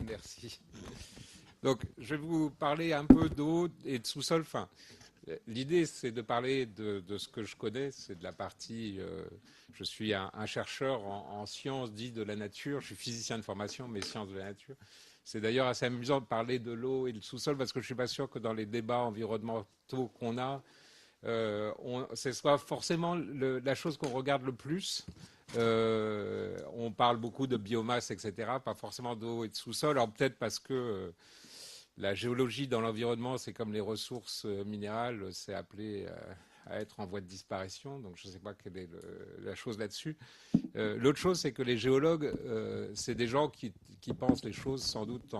Merci. Donc, je vais vous parler un peu d'eau et de sous-sol fin. L'idée, c'est de parler de ce que je connais, c'est de la partie. Je suis un chercheur en sciences dites de la nature. Je suis physicien de formation, mais sciences de la nature. C'est d'ailleurs assez amusant de parler de l'eau et du sous-sol parce que je suis pas sûr que dans les débats environnementaux qu'on a, ce soit forcément la chose qu'on regarde le plus. On parle beaucoup de biomasse, etc., pas forcément d'eau et de sous-sol. Alors peut-être parce que la géologie dans l'environnement, c'est comme les ressources minérales, c'est appelé à être en voie de disparition. Donc je ne sais pas quelle est la chose là-dessus. L'autre chose, c'est que les géologues, c'est des gens qui pensent les choses sans doute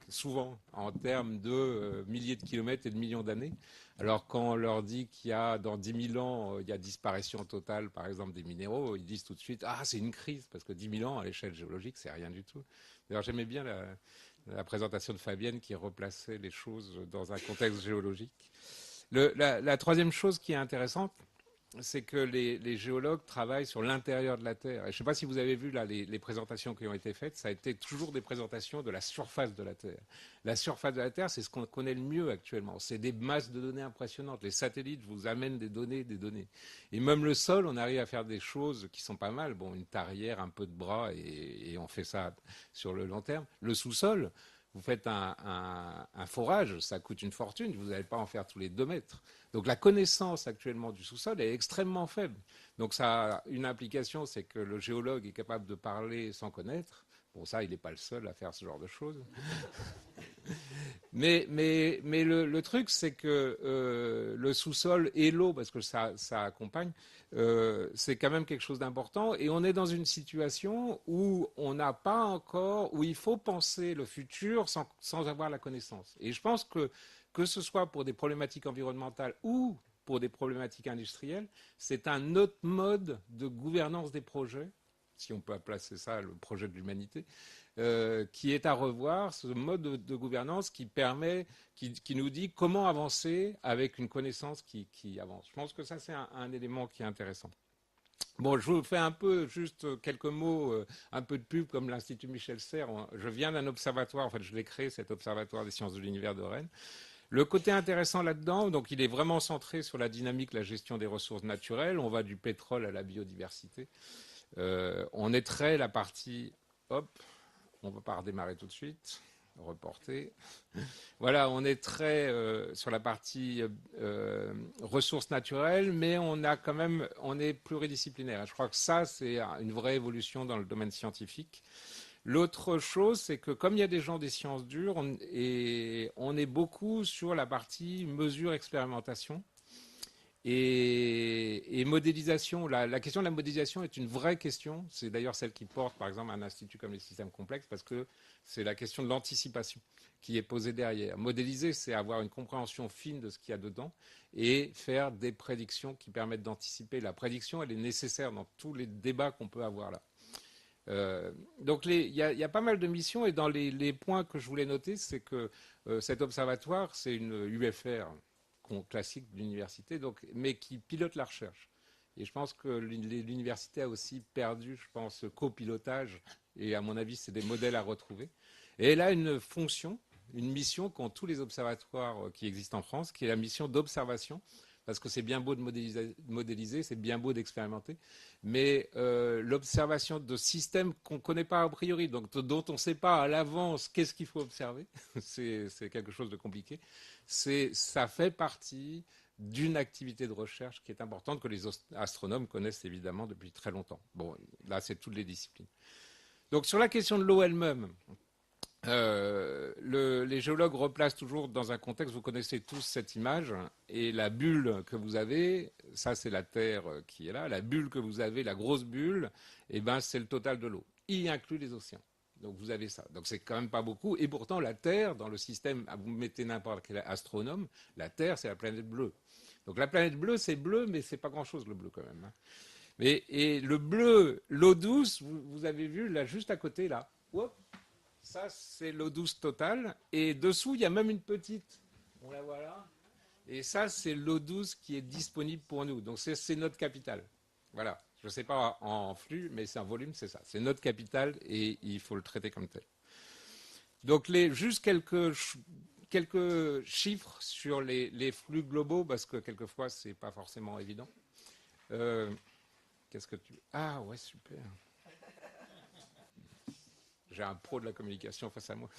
souvent en termes de milliers de kilomètres et de millions d'années. Alors quand on leur dit qu'il y a dans 10 000 ans, il y a disparition totale, par exemple, des minéraux, ils disent tout de suite, ah, c'est une crise, parce que 10 000 ans à l'échelle géologique, c'est rien du tout. D'ailleurs, j'aimais bien la présentation de Fabienne qui replaçait les choses dans un contexte géologique. La troisième chose qui est intéressante, c'est que les géologues travaillent sur l'intérieur de la Terre. Et je ne sais pas si vous avez vu là les présentations qui ont été faites, ça a été toujours des présentations de la surface de la Terre. La surface de la Terre, c'est ce qu'on connaît le mieux actuellement. C'est des masses de données impressionnantes. Les satellites vous amènent des données, des données. Et même le sol, on arrive à faire des choses qui sont pas mal. Bon, une tarière, un peu de bras, et on fait ça sur le long terme. Le sous-sol, vous faites un forage, ça coûte une fortune, vous n'allez pas en faire tous les 2 mètres. Donc la connaissance actuellement du sous-sol est extrêmement faible. Donc ça a une implication, c'est que le géologue est capable de parler sans connaître. Bon, ça, il n'est pas le seul à faire ce genre de choses. Mais le truc, c'est que le sous-sol et l'eau, parce que ça accompagne, c'est quand même quelque chose d'important. Et on est dans une situation où on n'a pas encore, où il faut penser le futur sans avoir la connaissance. Et je pense que ce soit pour des problématiques environnementales ou pour des problématiques industrielles, c'est un autre mode de gouvernance des projets, si on peut placer ça le projet de l'humanité, qui est à revoir, ce mode de gouvernance qui permet, qui nous dit comment avancer avec une connaissance qui avance. Je pense que ça, c'est un élément qui est intéressant. Bon, je vous fais un peu, juste quelques mots, un peu de pub comme l'Institut Michel Serres. Je viens d'un observatoire, en fait, je l'ai créé, cet observatoire des sciences de l'univers de Rennes. Le côté intéressant là-dedans, donc il est vraiment centré sur la dynamique, la gestion des ressources naturelles. On va du pétrole à la biodiversité. On est très la partie, hop, on ne va pas redémarrer tout de suite. Reporter. Voilà, on est très sur la partie ressources naturelles, mais on a quand même, on est pluridisciplinaire. Je crois que ça, c'est une vraie évolution dans le domaine scientifique. L'autre chose, c'est que comme il y a des gens des sciences dures, on est beaucoup sur la partie mesure, expérimentation. Et modélisation, la question de la modélisation est une vraie question. C'est d'ailleurs celle qui porte, par exemple, un institut comme les systèmes complexes, parce que c'est la question de l'anticipation qui est posée derrière. Modéliser, c'est avoir une compréhension fine de ce qu'il y a dedans et faire des prédictions qui permettent d'anticiper. La prédiction, elle est nécessaire dans tous les débats qu'on peut avoir là. Donc il y a pas mal de missions et dans les points que je voulais noter, c'est que cet observatoire, c'est une UFR classique de l'université, mais qui pilote la recherche. Et je pense que l'université a aussi perdu, je pense, ce copilotage. Et à mon avis, c'est des modèles à retrouver. Et elle a une fonction, une mission qu'ont tous les observatoires qui existent en France, qui est la mission d'observation. Parce que c'est bien beau de modéliser, c'est bien beau d'expérimenter, mais l'observation de systèmes qu'on ne connaît pas a priori, donc dont on ne sait pas à l'avance qu'est-ce qu'il faut observer, c'est quelque chose de compliqué, ça fait partie d'une activité de recherche qui est importante, que les astronomes connaissent évidemment depuis très longtemps. Bon, là, c'est toutes les disciplines. Donc, sur la question de l'eau elle-même, les géologues replacent toujours dans un contexte, vous connaissez tous cette image, et la bulle que vous avez, ça c'est la Terre qui est là, la bulle que vous avez, la grosse bulle, eh ben, c'est le total de l'eau. Y inclut les océans. Donc vous avez ça. Donc c'est quand même pas beaucoup. Et pourtant, la Terre, dans le système, vous mettez n'importe quel astronome, la Terre, c'est la planète bleue. Donc la planète bleue, c'est bleu, mais c'est pas grand-chose le bleu quand même. Hein. Et le bleu, l'eau douce, vous avez vu là, juste à côté, là. Hop, ça, c'est l'eau douce totale. Et dessous, il y a même une petite. On la voit là. Et ça, c'est l'eau douce qui est disponible pour nous. Donc c'est notre capital. Voilà. Je ne sais pas en flux, mais c'est un volume, c'est ça. C'est notre capital et il faut le traiter comme tel. Donc, juste quelques chiffres sur les flux globaux, parce que quelquefois, ce n'est pas forcément évident. Qu'est-ce que tu... Ah, ouais, super. J'ai un pro de la communication face à moi.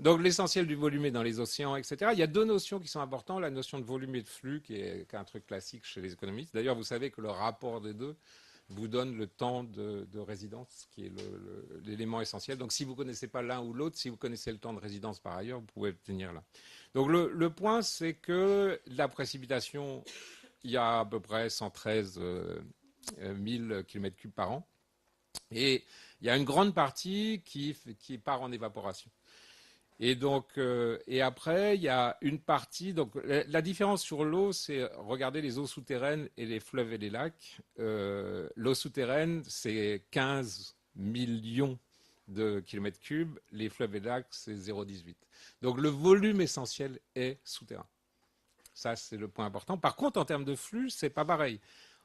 Donc, l'essentiel du volume est dans les océans, etc. Il y a deux notions qui sont importantes. La notion de volume et de flux, qui est un truc classique chez les économistes. D'ailleurs, vous savez que le rapport des deux vous donne le temps de résidence, qui est l'élément essentiel. Donc, si vous ne connaissez pas l'un ou l'autre, si vous connaissez le temps de résidence par ailleurs, vous pouvez obtenir là. Donc, le point, c'est que la précipitation, il y a à peu près 113 000 km3 par an. Et il y a une grande partie qui part en évaporation. Et donc, et après, il y a une partie. Donc, la différence sur l'eau, c'est regarder les eaux souterraines et les fleuves et les lacs. L'eau souterraine, c'est 15 millions de kilomètres cubes. Les fleuves et les lacs, c'est 0,18. Donc, le volume essentiel est souterrain. Ça, c'est le point important. Par contre, en termes de flux, c'est pas pareil.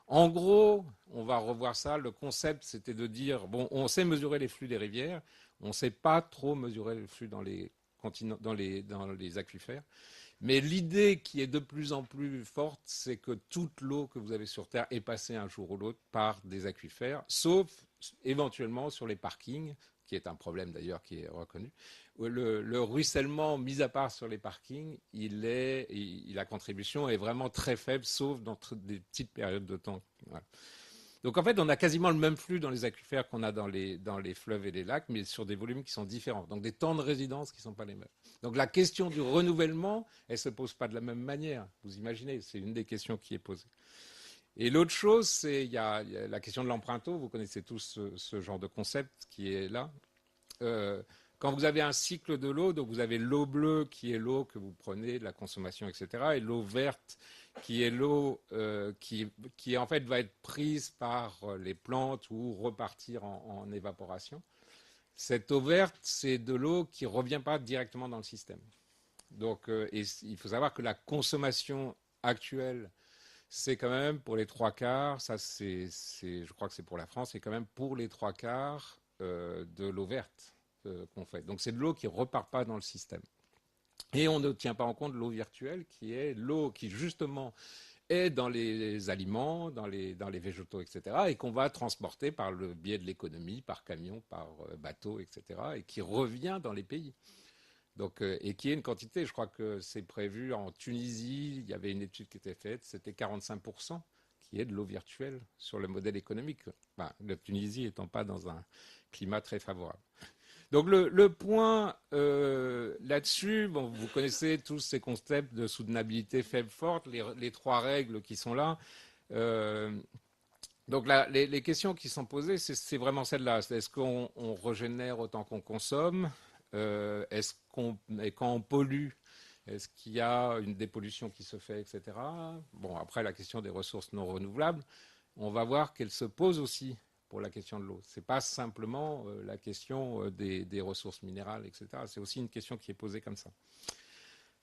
En gros, on va revoir ça. Le concept, c'était de dire bon, on sait mesurer les flux des rivières, on ne sait pas trop mesurer les flux dans les aquifères. Mais l'idée qui est de plus en plus forte, c'est que toute l'eau que vous avez sur Terre est passée un jour ou l'autre par des aquifères, sauf éventuellement sur les parkings, qui est un problème d'ailleurs qui est reconnu. Le ruissellement, mis à part sur les parkings, la contribution est vraiment très faible, sauf dans des petites périodes de temps. Voilà. Donc en fait, on a quasiment le même flux dans les aquifères qu'on a dans les fleuves et les lacs, mais sur des volumes qui sont différents. Donc des temps de résidence qui ne sont pas les mêmes. Donc la question du renouvellement, elle ne se pose pas de la même manière. Vous imaginez, c'est une des questions qui est posée. Et l'autre chose, il y a la question de l'empreinte eau. Vous connaissez tous ce genre de concept qui est là. Quand vous avez un cycle de l'eau, donc vous avez l'eau bleue qui est l'eau que vous prenez, de la consommation, etc., et l'eau verte qui est l'eau qui en fait va être prise par les plantes ou repartir en évaporation. Cette eau verte, c'est de l'eau qui ne revient pas directement dans le système. Donc, et il faut savoir que la consommation actuelle, c'est quand même pour les trois quarts, ça je crois que c'est pour la France, c'est quand même pour les trois quarts de l'eau verte qu'on fait. Donc c'est de l'eau qui ne repart pas dans le système. Et on ne tient pas en compte l'eau virtuelle, qui est l'eau qui justement est dans les aliments, dans les végétaux, etc., et qu'on va transporter par le biais de l'économie, par camion, par bateau, etc., et qui revient dans les pays. Donc, et qui est une quantité, je crois que c'est prévu en Tunisie, il y avait une étude qui était faite, c'était 45% qui est de l'eau virtuelle sur le modèle économique. Enfin, la Tunisie étant pas dans un climat très favorable. Donc le point là-dessus, bon, vous connaissez tous ces concepts de soutenabilité faible-forte, les trois règles qui sont là. Donc les questions qui sont posées, c'est vraiment celle-là. Est-ce qu'on régénère autant qu'on consomme? Et quand on pollue, est-ce qu'il y a une dépollution qui se fait, etc. Bon, après, la question des ressources non renouvelables, on va voir qu'elle se pose aussi pour la question de l'eau. Ce n'est pas simplement la question des ressources minérales, etc. C'est aussi une question qui est posée comme ça.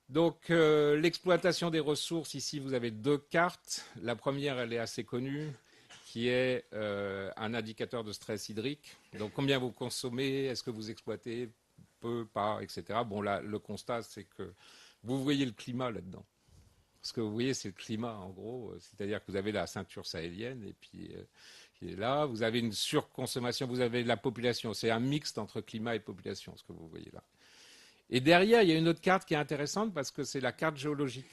Donc, l'exploitation des ressources, ici, vous avez deux cartes. La première, elle est assez connue, qui est un indicateur de stress hydrique. Donc, combien vous consommez, est-ce que vous exploitez, peu, pas, etc. Bon, là, le constat, c'est que vous voyez le climat là-dedans. Ce que vous voyez, c'est le climat, en gros. C'est-à-dire que vous avez la ceinture sahélienne, et puis qui est là. Vous avez une surconsommation, vous avez la population. C'est un mixte entre climat et population, ce que vous voyez là. Et derrière, il y a une autre carte qui est intéressante parce que c'est la carte géologique.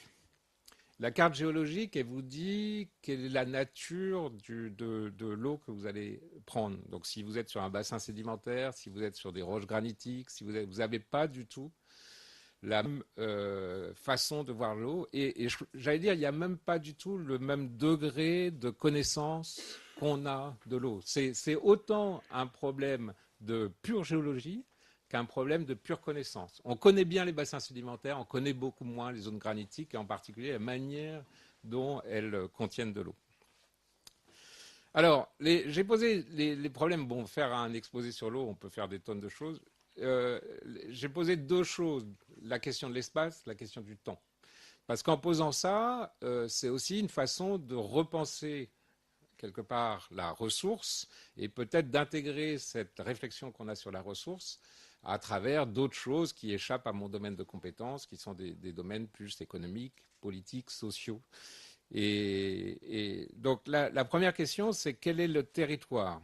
La carte géologique, elle vous dit quelle est la nature de l'eau que vous allez prendre. Donc, si vous êtes sur un bassin sédimentaire, si vous êtes sur des roches granitiques, si vous n'avez pas du tout la même façon de voir l'eau. Et j'allais dire, il n'y a même pas du tout le même degré de connaissance qu'on a de l'eau. C'est autant un problème de pure géologie qu'un problème de pure connaissance. On connaît bien les bassins sédimentaires, on connaît beaucoup moins les zones granitiques, et en particulier la manière dont elles contiennent de l'eau. Alors, j'ai posé les problèmes. Bon, faire un exposé sur l'eau, on peut faire des tonnes de choses. J'ai posé deux choses, la question de l'espace, la question du temps. Parce qu'en posant ça, c'est aussi une façon de repenser quelque part la ressource et peut-être d'intégrer cette réflexion qu'on a sur la ressource à travers d'autres choses qui échappent à mon domaine de compétences, qui sont des domaines plus économiques, politiques, sociaux. Et donc la première question, c'est quel est le territoire?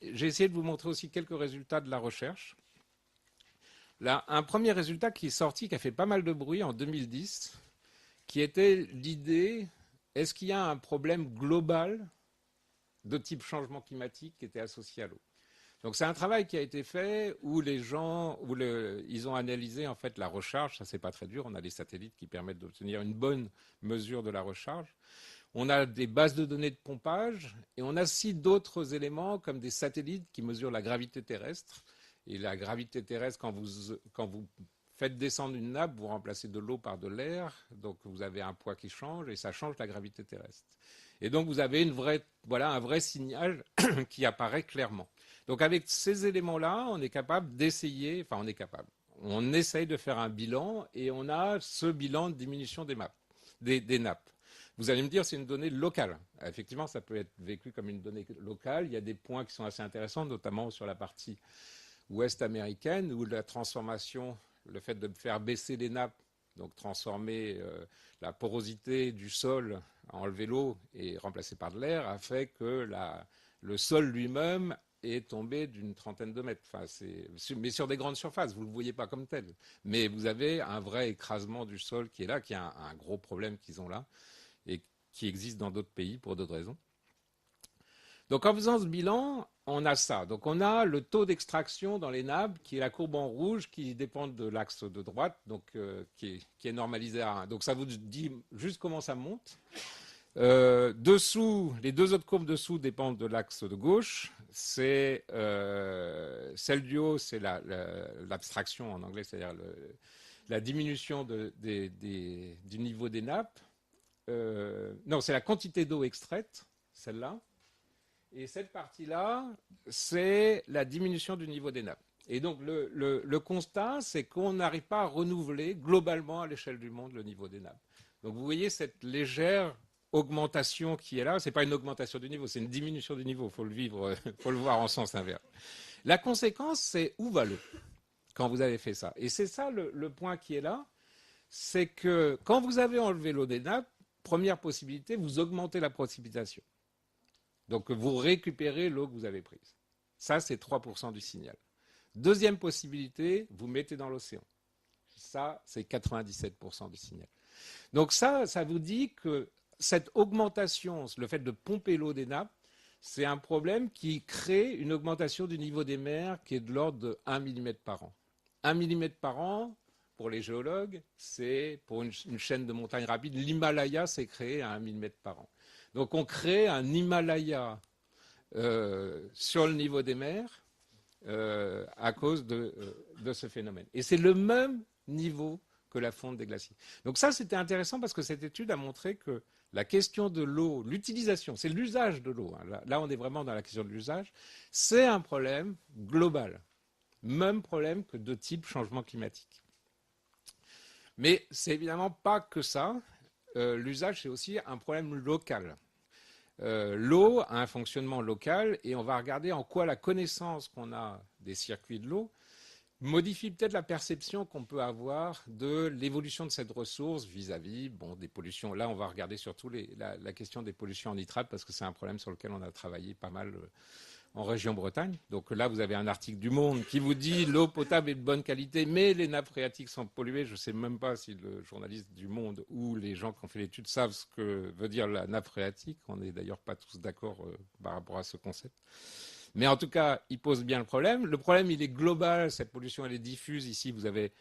J'ai essayé de vous montrer aussi quelques résultats de la recherche. Là, un premier résultat qui est sorti, qui a fait pas mal de bruit en 2010, qui était l'idée, est-ce qu'il y a un problème global de type changement climatique qui était associé à l'eau? Donc c'est un travail qui a été fait où les gens, ils ont analysé en fait la recharge, ça c'est pas très dur, on a des satellites qui permettent d'obtenir une bonne mesure de la recharge. On a des bases de données de pompage et on a aussi d'autres éléments comme des satellites qui mesurent la gravité terrestre. Et la gravité terrestre, quand vous faites descendre une nappe, vous remplacez de l'eau par de l'air, donc vous avez un poids qui change et ça change la gravité terrestre. Et donc vous avez un vrai signal qui apparaît clairement. Donc avec ces éléments-là, on est capable d'essayer, enfin on essaye de faire un bilan et on a ce bilan de diminution des nappes. Vous allez me dire, c'est une donnée locale. Effectivement, ça peut être vécu comme une donnée locale. Il y a des points qui sont assez intéressants, notamment sur la partie ouest américaine, où la transformation, le fait de faire baisser les nappes, donc transformer la porosité du sol, enlever l'eau et remplacer par de l'air, a fait que le sol lui-même est tombé d'une trentaine de mètres. Enfin, mais sur des grandes surfaces, vous ne le voyez pas comme tel. Mais vous avez un vrai écrasement du sol qui est là, qui est un gros problème qu'ils ont là et qui existe dans d'autres pays pour d'autres raisons. Donc en faisant ce bilan, on a ça. Donc on a le taux d'extraction dans les nappes, qui est la courbe en rouge, qui dépend de l'axe de droite, donc qui est normalisé à 1. Donc ça vous dit juste comment ça monte. Dessous, les deux autres courbes dessous dépendent de l'axe de gauche. Celle du haut, c'est l'abstraction en anglais, c'est-à-dire la diminution du niveau des nappes. Non, c'est la quantité d'eau extraite, celle-là. Et cette partie-là, c'est la diminution du niveau des nappes. Et donc le constat, c'est qu'on n'arrive pas à renouveler globalement à l'échelle du monde le niveau des nappes. Donc vous voyez cette légère augmentation qui est là. Ce n'est pas une augmentation du niveau, c'est une diminution du niveau. Il faut le voir en sens inverse. La conséquence, c'est où va l'eau quand vous avez fait ça? Et c'est ça le point qui est là, c'est que quand vous avez enlevé l'eau des nappes, première possibilité, vous augmentez la précipitation. Donc vous récupérez l'eau que vous avez prise. Ça, c'est 3% du signal. Deuxième possibilité, vous mettez dans l'océan. Ça, c'est 97% du signal. Donc ça vous dit que cette augmentation, le fait de pomper l'eau des nappes, c'est un problème qui crée une augmentation du niveau des mers qui est de l'ordre de 1 mm par an. 1 mm par an, pour les géologues, c'est pour une chaîne de montagnes rapides. L'Himalaya s'est créé à 1 mm par an. Donc on crée un Himalaya sur le niveau des mers à cause de ce phénomène. Et c'est le même niveau que la fonte des glaciers. Donc ça, c'était intéressant parce que cette étude a montré que la question de l'eau, l'utilisation, c'est l'usage de l'eau. Hein. Là, on est vraiment dans la question de l'usage. C'est un problème global. Même problème que de type changement climatique. Mais c'est évidemment pas que ça. L'usage, c'est aussi un problème local. L'eau a un fonctionnement local et on va regarder en quoi la connaissance qu'on a des circuits de l'eau modifie peut-être la perception qu'on peut avoir de l'évolution de cette ressource vis-à-vis des pollutions. Là, on va regarder surtout la question des pollutions en nitrate parce que c'est un problème sur lequel on a travaillé pas mal en région Bretagne. Donc là, vous avez un article du Monde qui vous dit l'eau potable est de bonne qualité, mais les nappes phréatiques sont polluées. Je ne sais même pas si le journaliste du Monde ou les gens qui ont fait l'étude savent ce que veut dire la nappe phréatique. On n'est d'ailleurs pas tous d'accord par rapport à ce concept. Mais en tout cas, il pose bien le problème. Le problème, il est global. Cette pollution, elle est diffuse. Ici, vous avez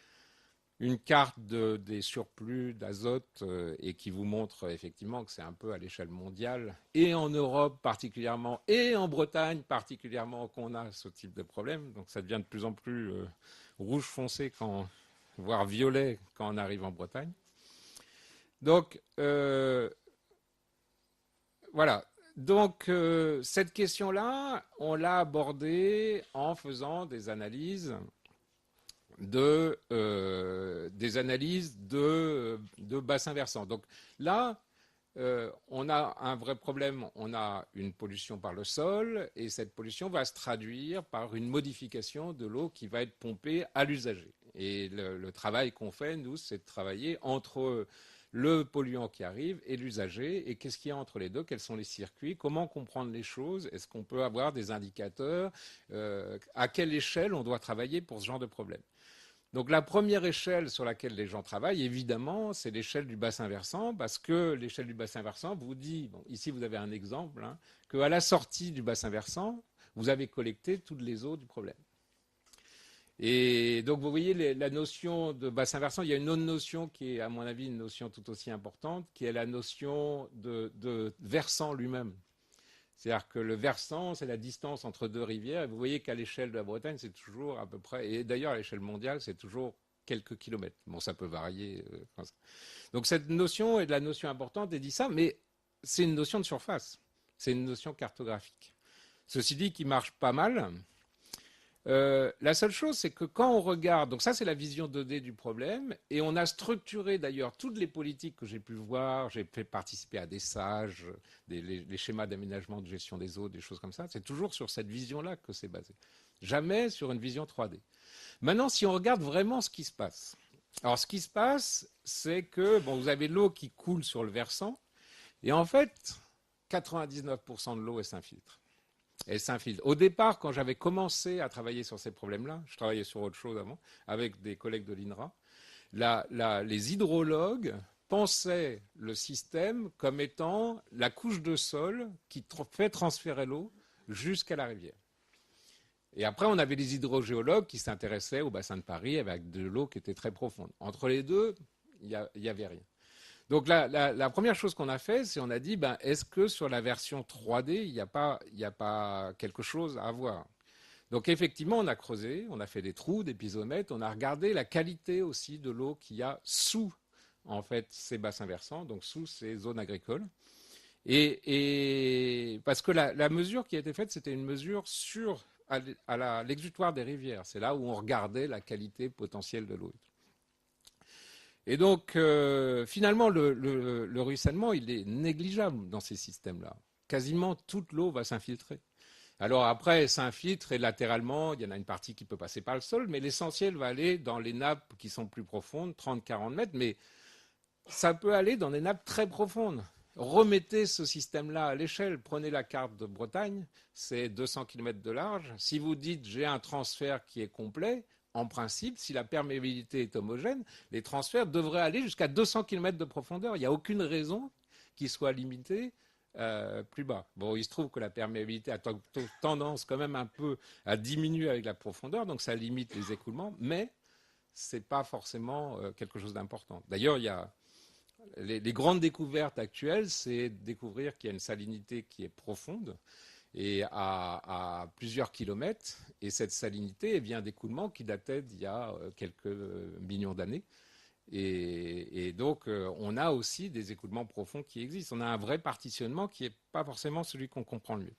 une carte des surplus d'azote et qui vous montre effectivement que c'est un peu à l'échelle mondiale et en Europe particulièrement et en Bretagne particulièrement qu'on a ce type de problème. Donc ça devient de plus en plus rouge foncé, voire violet quand on arrive en Bretagne. Donc voilà. Donc cette question-là, on l'a abordée en faisant des analyses de bassins versants. Donc là, on a un vrai problème, on a une pollution par le sol, et cette pollution va se traduire par une modification de l'eau qui va être pompée à l'usager. Et le travail qu'on fait, nous, c'est de travailler entre le polluant qui arrive et l'usager, et qu'est-ce qu'il y a entre les deux, quels sont les circuits, comment comprendre les choses, est-ce qu'on peut avoir des indicateurs, à quelle échelle on doit travailler pour ce genre de problème. Donc la première échelle sur laquelle les gens travaillent, évidemment, c'est l'échelle du bassin versant, parce que l'échelle du bassin versant vous dit, bon, ici vous avez un exemple, hein, qu'à la sortie du bassin versant, vous avez collecté toutes les eaux du problème. Et donc vous voyez la notion de bassin versant, il y a une autre notion qui est à mon avis une notion tout aussi importante, qui est la notion de versant lui-même. C'est-à-dire que le versant, c'est la distance entre deux rivières. Et vous voyez qu'à l'échelle de la Bretagne, c'est toujours à peu près, et d'ailleurs à l'échelle mondiale, c'est toujours quelques kilomètres. Bon, ça peut varier. Donc cette notion est de la notion importante et dit ça, mais c'est une notion de surface. C'est une notion cartographique. Ceci dit, qui marche pas mal. La seule chose, c'est que quand on regarde, donc ça c'est la vision 2D du problème, et on a structuré d'ailleurs toutes les politiques que j'ai pu voir, j'ai fait participer à des SAGE, les schémas d'aménagement de gestion des eaux, des choses comme ça, c'est toujours sur cette vision-là que c'est basé. Jamais sur une vision 3D. Maintenant, si on regarde vraiment ce qui se passe, alors ce qui se passe, c'est que bon, vous avez l'eau qui coule sur le versant, et en fait, 99% de l'eau s'infiltre. Elle s'infiltre. Au départ, quand j'avais commencé à travailler sur ces problèmes-là, je travaillais sur autre chose avant, avec des collègues de l'INRA, les hydrologues pensaient le système comme étant la couche de sol qui fait transférer l'eau jusqu'à la rivière. Et après, on avait les hydrogéologues qui s'intéressaient au bassin de Paris avec de l'eau qui était très profonde. Entre les deux, il n'y avait rien. Donc la première chose qu'on a fait, c'est on a dit, ben, est-ce que sur la version 3D, il n'y a pas quelque chose à voir? Donc effectivement, on a creusé, on a fait des trous, des pisomètres, on a regardé la qualité aussi de l'eau qu'il y a sous en fait ces bassins versants, donc sous ces zones agricoles. Et parce que la mesure qui a été faite, c'était une mesure sur à l'exutoire des rivières. C'est là où on regardait la qualité potentielle de l'eau. Et donc, finalement, le ruissellement, il est négligeable dans ces systèmes-là. Quasiment toute l'eau va s'infiltrer. Alors après, elle s'infiltre et latéralement, il y en a une partie qui peut passer par le sol, mais l'essentiel va aller dans les nappes qui sont plus profondes, 30-40 mètres, mais ça peut aller dans des nappes très profondes. Remettez ce système-là à l'échelle. Prenez la carte de Bretagne, c'est 200 km de large. Si vous dites j'ai un transfert qui est complet, en principe, si la perméabilité est homogène, les transferts devraient aller jusqu'à 200 km de profondeur. Il n'y a aucune raison qu'ils soient limités plus bas. Bon, il se trouve que la perméabilité a tendance quand même un peu à diminuer avec la profondeur, donc ça limite les écoulements, mais ce n'est pas forcément quelque chose d'important. D'ailleurs, il y a les grandes découvertes actuelles, c'est découvrir qu'il y a une salinité qui est profonde et à plusieurs kilomètres. Et cette salinité vient d'écoulements qui dataient d'il y a quelques millions d'années. Et donc, on a aussi des écoulements profonds qui existent. On a un vrai partitionnement qui n'est pas forcément celui qu'on comprend le mieux.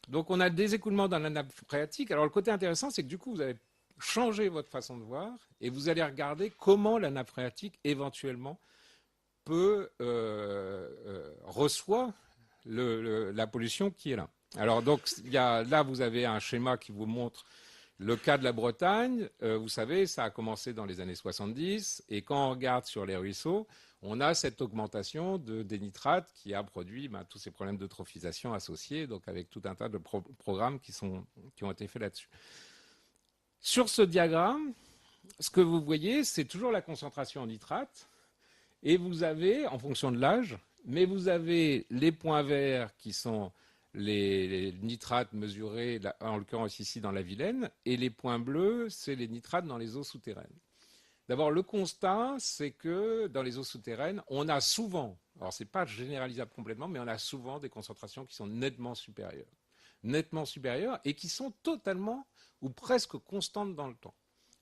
Donc, on a des écoulements dans la nappe phréatique. Alors, le côté intéressant, c'est que du coup, vous allez changer votre façon de voir et vous allez regarder comment la nappe phréatique, éventuellement, reçoit la pollution qui est là. Alors donc là vous avez un schéma qui vous montre le cas de la Bretagne. Vous savez, ça a commencé dans les années 70 et quand on regarde sur les ruisseaux, on a cette augmentation des nitrates qui a produit tous ces problèmes d'eutrophisation associés, donc avec tout un tas de programmes qui ont été faits là-dessus. Sur ce diagramme, ce que vous voyez, c'est toujours la concentration en nitrate. Et vous avez, en fonction de l'âge, mais vous avez les points verts qui sont les nitrates mesurés, en l'occurrence ici dans la Vilaine, et les points bleus, c'est les nitrates dans les eaux souterraines. D'abord, le constat, c'est que dans les eaux souterraines, on a souvent, alors ce n'est pas généralisable complètement, mais on a souvent des concentrations qui sont nettement supérieures et qui sont totalement ou presque constantes dans le temps.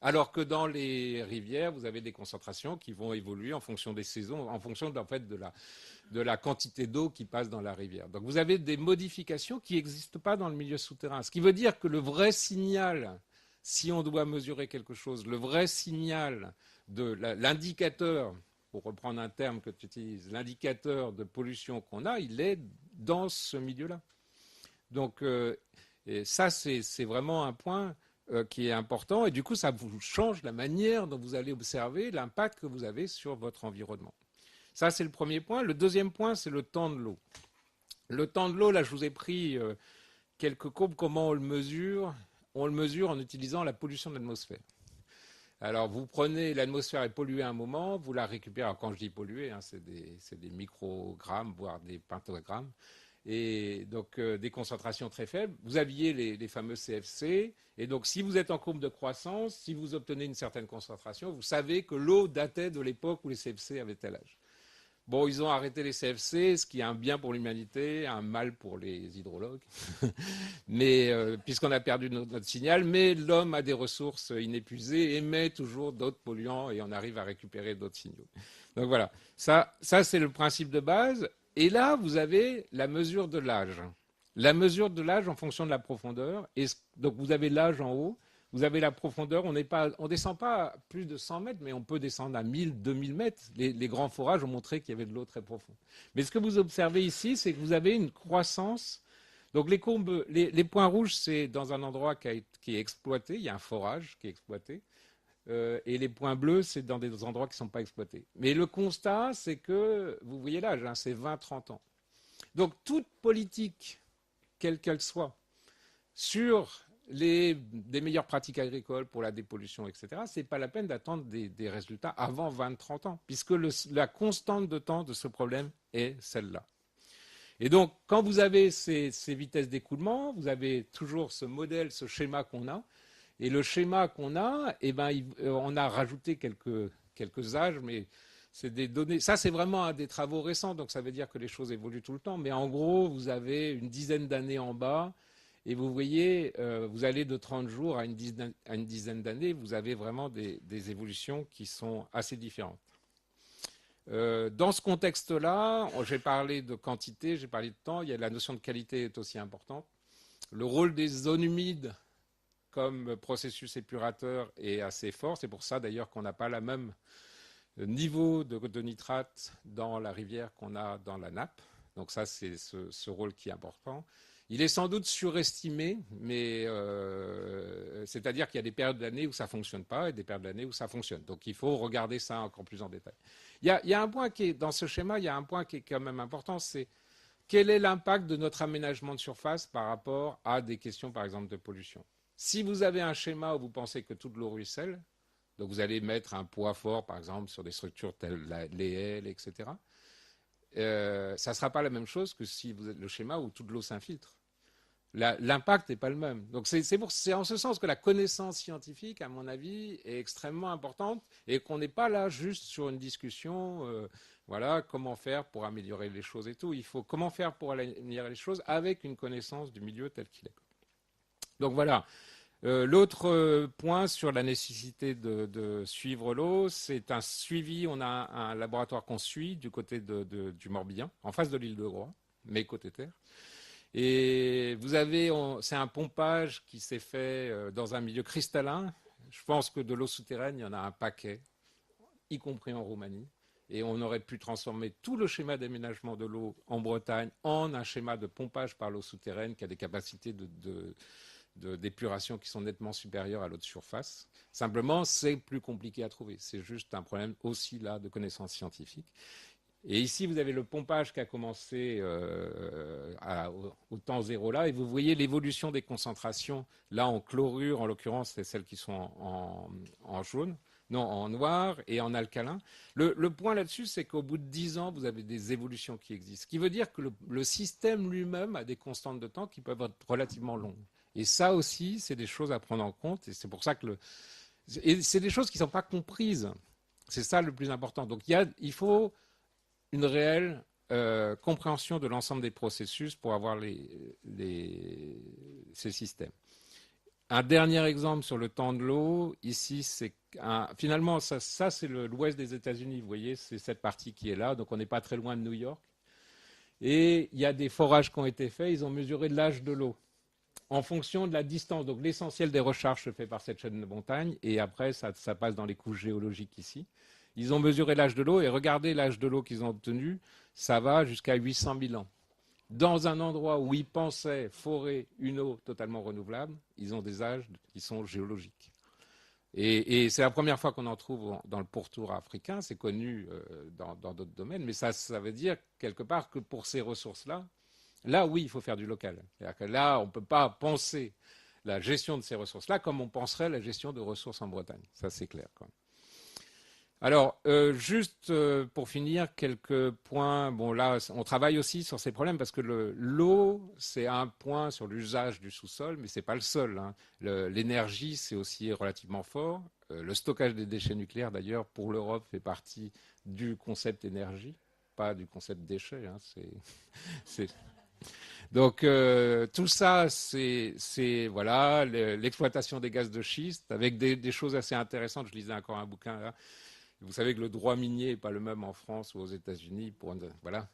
Alors que dans les rivières, vous avez des concentrations qui vont évoluer en fonction des saisons, en fonction en fait, de la quantité d'eau qui passe dans la rivière. Donc vous avez des modifications qui n'existent pas dans le milieu souterrain. Ce qui veut dire que le vrai signal, si on doit mesurer quelque chose, le vrai signal de l'indicateur pour reprendre un terme que tu utilises, l'indicateur de pollution qu'on a, il est dans ce milieu-là. Donc, et ça, c'est vraiment un point qui est important. Et du coup, ça vous change la manière dont vous allez observer l'impact que vous avez sur votre environnement. Ça, c'est le premier point. Le deuxième point, c'est le temps de l'eau. Le temps de l'eau, là, je vous ai pris quelques courbes. Comment on le mesure? On le mesure en utilisant la pollution de l'atmosphère. Alors, vous prenez, l'atmosphère est polluée à un moment, vous la récupérez. Alors, quand je dis polluée, hein, c'est des microgrammes, voire des pentagrammes. Et donc, des concentrations très faibles. Vous aviez les fameux CFC. Et donc, si vous êtes en courbe de croissance, si vous obtenez une certaine concentration, vous savez que l'eau datait de l'époque où les CFC avaient tel âge. Bon, ils ont arrêté les CFC, ce qui est un bien pour l'humanité, un mal pour les hydrologues, mais puisqu'on a perdu notre signal. Mais l'homme a des ressources inépuisées, émet toujours d'autres polluants et on arrive à récupérer d'autres signaux. Donc voilà, ça c'est le principe de base. Et là, vous avez la mesure de l'âge. La mesure de l'âge en fonction de la profondeur. Et donc vous avez l'âge en haut. Vous avez la profondeur, on ne descend pas à plus de 100 mètres, mais on peut descendre à 1000, 2000 mètres. Les grands forages ont montré qu'il y avait de l'eau très profonde. Mais ce que vous observez ici, c'est que vous avez une croissance. Donc les courbes, les points rouges, c'est dans un endroit qui est exploité, il y a un forage qui est exploité. Et les points bleus, c'est dans des endroits qui ne sont pas exploités. Mais le constat, c'est que, vous voyez l'âge, hein, c'est 20-30 ans. Donc toute politique, quelle qu'elle soit, sur des meilleures pratiques agricoles pour la dépollution, etc., ce n'est pas la peine d'attendre des résultats avant 20-30 ans, puisque la constante de temps de ce problème est celle-là. Et donc, quand vous avez ces vitesses d'écoulement, vous avez toujours ce modèle, ce schéma qu'on a. Et le schéma qu'on a, eh ben, on a rajouté quelques âges, mais c'est des données. Ça, c'est vraiment des travaux récents, donc ça veut dire que les choses évoluent tout le temps. Mais en gros, vous avez une dizaine d'années en bas. Et vous voyez, vous allez de 30 jours à une dizaine d'années, vous avez vraiment des évolutions qui sont assez différentes. Dans ce contexte-là, j'ai parlé de quantité, j'ai parlé de temps, il y a la notion de qualité est aussi importante. Le rôle des zones humides comme processus épurateur est assez fort. C'est pour ça d'ailleurs qu'on n'a pas le même niveau de nitrate dans la rivière qu'on a dans la nappe. Donc ça, c'est ce rôle qui est important. Il est sans doute surestimé, mais c'est-à-dire qu'il y a des périodes de l'année où ça ne fonctionne pas et des périodes de l'année où ça fonctionne. Donc il faut regarder ça encore plus en détail. Il y a un point qui est, dans ce schéma, il y a un point qui est quand même important, c'est quel est l'impact de notre aménagement de surface par rapport à des questions, par exemple, de pollution. Si vous avez un schéma où vous pensez que toute l'eau ruisselle, donc vous allez mettre un poids fort, par exemple, sur des structures telles les haies, etc., ça ne sera pas la même chose que si vous êtes le schéma où toute l'eau s'infiltre. L'impact n'est pas le même. Donc c'est en ce sens que la connaissance scientifique, à mon avis, est extrêmement importante et qu'on n'est pas là juste sur une discussion, voilà, comment faire pour améliorer les choses et tout. Il faut comment faire pour améliorer les choses avec une connaissance du milieu tel qu'il est. Donc voilà. L'autre point sur la nécessité de suivre l'eau, c'est un suivi. On a un laboratoire qu'on suit du côté du Morbihan, en face de l'île de Groix, mais côté terre. Et vous avez, c'est un pompage qui s'est fait dans un milieu cristallin. Je pense que de l'eau souterraine, il y en a un paquet, y compris en Roumanie. Et on aurait pu transformer tout le schéma d'aménagement de l'eau en Bretagne en un schéma de pompage par l'eau souterraine qui a des capacités d'épuration qui sont nettement supérieures à l'eau de surface. Simplement, c'est plus compliqué à trouver. C'est juste un problème aussi là de connaissances scientifiques. Et ici, vous avez le pompage qui a commencé au temps zéro là, et vous voyez l'évolution des concentrations. Là, en chlorure, en l'occurrence, c'est celles qui sont en jaune, non, en noir et en alcalin. Le point là-dessus, c'est qu'au bout de 10 ans, vous avez des évolutions qui existent. Ce qui veut dire que le système lui-même a des constantes de temps qui peuvent être relativement longues. Et ça aussi, c'est des choses à prendre en compte, et c'est pour ça que c'est des choses qui ne sont pas comprises. C'est ça le plus important. Donc il faut une réelle compréhension de l'ensemble des processus pour avoir ces systèmes. Un dernier exemple sur le temps de l'eau, ici, c'est finalement, ça c'est l'ouest des États-Unis, vous voyez, c'est cette partie qui est là, donc on n'est pas très loin de New York. Et il y a des forages qui ont été faits, ils ont mesuré l'âge de l'eau en fonction de la distance. Donc l'essentiel des recharges se fait par cette chaîne de montagne, et après, ça passe dans les couches géologiques ici. Ils ont mesuré l'âge de l'eau et regardez l'âge de l'eau qu'ils ont obtenu, ça va jusqu'à 800 000 ans. Dans un endroit où ils pensaient forer une eau totalement renouvelable, ils ont des âges qui sont géologiques. Et c'est la première fois qu'on en trouve dans le pourtour africain, c'est connu dans d'autres domaines, mais ça veut dire quelque part que pour ces ressources-là, là oui, il faut faire du local. C'est-à-dire que là, on ne peut pas penser la gestion de ces ressources-là comme on penserait la gestion de ressources en Bretagne. Ça, c'est clair, quand même. Alors, juste pour finir, quelques points. Bon, là, on travaille aussi sur ces problèmes parce que l'eau, c'est un point sur l'usage du sous-sol, mais ce n'est pas le seul. Hein. L'énergie, c'est aussi relativement fort. Le stockage des déchets nucléaires, d'ailleurs, pour l'Europe, fait partie du concept énergie, pas du concept déchets. Hein. Donc, tout ça, c'est voilà, l'exploitation des gaz de schiste avec des choses assez intéressantes. Je lisais encore un bouquin là. Vous savez que le droit minier n'est pas le même en France ou aux États-Unis. Voilà.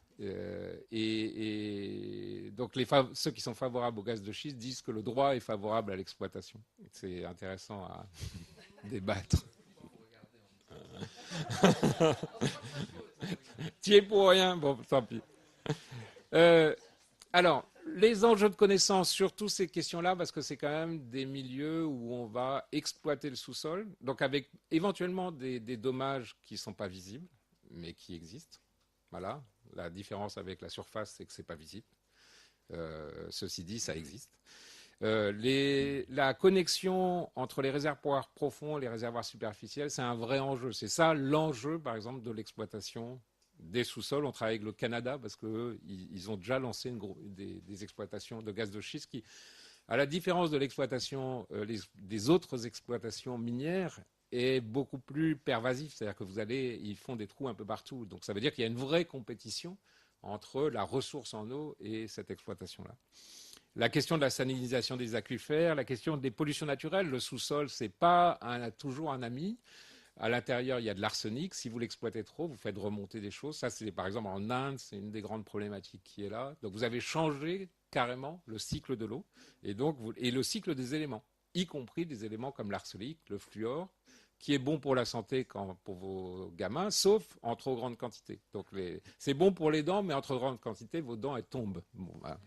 Et donc, ceux qui sont favorables au gaz de schiste disent que le droit est favorable à l'exploitation. C'est intéressant à débattre. Tu es pour rien. Bon, tant pis. Alors, les enjeux de connaissance sur toutes ces questions-là, parce que c'est quand même des milieux où on va exploiter le sous-sol, donc avec éventuellement des dommages qui ne sont pas visibles, mais qui existent. Voilà. La différence avec la surface, c'est que ce n'est pas visible. Ceci dit, ça existe. La connexion entre les réservoirs profonds et les réservoirs superficiels, c'est un vrai enjeu. C'est ça l'enjeu, par exemple, de l'exploitation des sous-sols. On travaille avec le Canada parce qu'ils ont déjà lancé des exploitations de gaz de schiste qui, à la différence de l'exploitation des autres exploitations minières, est beaucoup plus pervasif. C'est-à-dire que ils font des trous un peu partout. Donc ça veut dire qu'il y a une vraie compétition entre la ressource en eau et cette exploitation-là. La question de la salinisation des aquifères, la question des pollutions naturelles. Le sous-sol, ce n'est pas toujours un ami. À l'intérieur, il y a de l'arsenic. Si vous l'exploitez trop, vous faites remonter des choses. Ça, c'est par exemple en Inde, c'est une des grandes problématiques qui est là. Donc vous avez changé carrément le cycle de l'eau et le cycle des éléments, y compris des éléments comme l'arsenic, le fluor, qui est bon pour la santé pour vos gamins, sauf en trop grande quantité. Donc c'est bon pour les dents, mais en trop grande quantité, vos dents, elles tombent. Bon, voilà.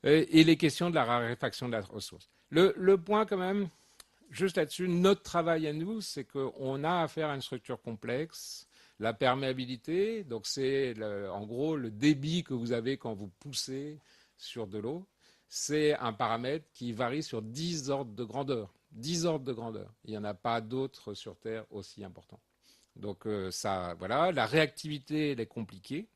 Et les questions de la raréfaction de la ressource. Le point quand même, juste là-dessus, notre travail à nous, c'est qu'on a affaire à une structure complexe. La perméabilité, donc c'est en gros le débit que vous avez quand vous poussez sur de l'eau. C'est un paramètre qui varie sur 10 ordres de grandeur. 10 ordres de grandeur. Il n'y en a pas d'autres sur Terre aussi importants. Donc ça, voilà. La réactivité, elle est compliquée.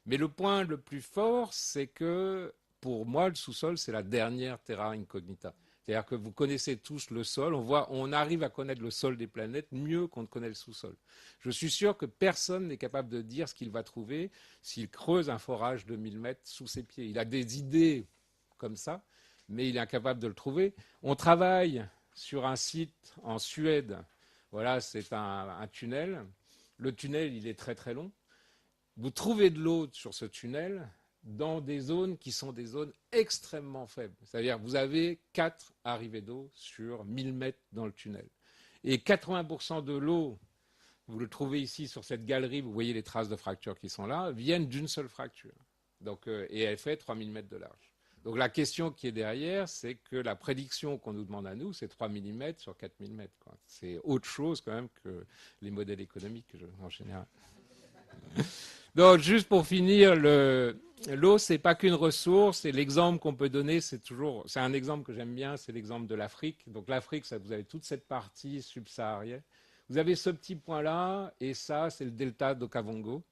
Mais le point le plus fort, c'est que pour moi, le sous-sol, c'est la dernière terra incognita. C'est-à-dire que vous connaissez tous le sol, on arrive à connaître le sol des planètes mieux qu'on ne connaît le sous-sol. Je suis sûr que personne n'est capable de dire ce qu'il va trouver s'il creuse un forage de 1000 mètres sous ses pieds. Il a des idées comme ça, mais il est incapable de le trouver. On travaille sur un site en Suède. Voilà, c'est un tunnel. Le tunnel, il est très très long. Vous trouvez de l'eau sur ce tunnel dans des zones qui sont des zones extrêmement faibles. C'est-à-dire que vous avez 4 arrivées d'eau sur 1000 mètres dans le tunnel. Et 80% de l'eau, vous le trouvez ici sur cette galerie, vous voyez les traces de fractures qui sont là, viennent d'une seule fracture. Donc, et elle fait 3000 mètres de large. Donc la question qui est derrière, c'est que la prédiction qu'on nous demande à nous, c'est 3 mm sur 4000 mètres. C'est autre chose quand même que les modèles économiques en général. Donc, juste pour finir, l'eau, c'est pas qu'une ressource. Et l'exemple qu'on peut donner, c'est un exemple que j'aime bien, c'est l'exemple de l'Afrique. Donc, l'Afrique, vous avez toute cette partie subsaharienne. Vous avez ce petit point-là, et ça, c'est le delta d'Okavango,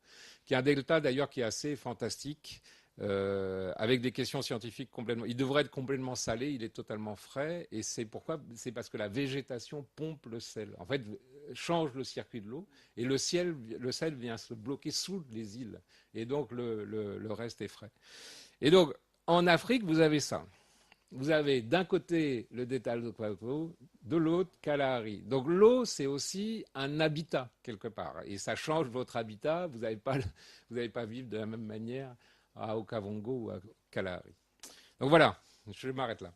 qui est un delta d'ailleurs qui est assez fantastique, avec des questions scientifiques complètement. Il devrait être complètement salé, il est totalement frais, et c'est parce que la végétation pompe le sel. En fait, change le circuit de l'eau, et le sel vient se bloquer sous les îles, et donc le reste est frais. Et donc, en Afrique, vous avez ça. Vous avez d'un côté le détal de Kwaku, de l'autre Kalahari. Donc l'eau, c'est aussi un habitat quelque part. Et ça change votre habitat. Vous n'allez pas vivre de la même manière à Okavango ou à Kalahari. Donc voilà, je m'arrête là.